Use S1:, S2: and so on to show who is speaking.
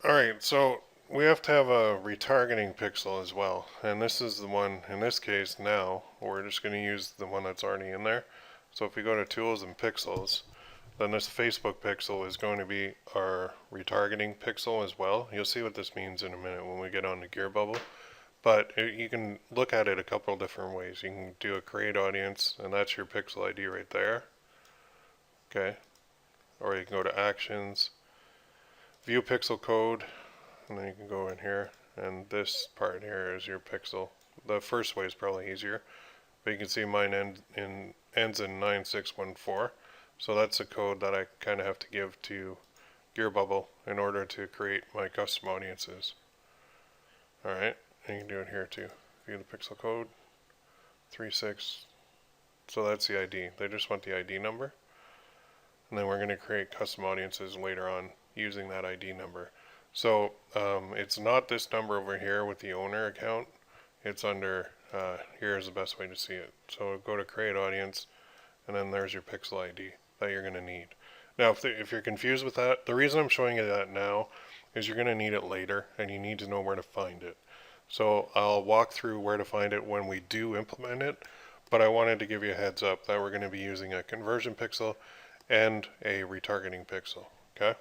S1: Alright, so we have to have a retargeting pixel as well. And this is the one, in this case now, we're just going to use the one that's already in there. So if we go to Tools and Pixels, then this Facebook pixel is going to be our retargeting pixel as well. You'll see what this means in a minute when we get on to Gear Bubble. But you can look at it a couple different ways. You can do a create audience, and that's your pixel ID right there. Okay. Or you can go to Actions, View Pixel Code, and then you can go in here, and this part here is your pixel. The first way is probably easier, but you can see mine ends in 9614. So that's a code that I kind of have to give to GearBubble in order to create my custom audiences. Alright, and you can do it here too. View the pixel code, 36. So that's the ID. They just want the ID number. And then we're going to create custom audiences later on using that ID number. So it's not this number over here with the owner account. It's under, here's the best way to see it. So go to create audience, and then there's your pixel ID that you're going to need. Now if you're confused with that, the reason I'm showing you that now is you're going to need it later, and you need to know where to find it. So I'll walk through where to find it when we do implement it, but I wanted to give you a heads up that we're going to be using a conversion pixel and a retargeting pixel. Okay?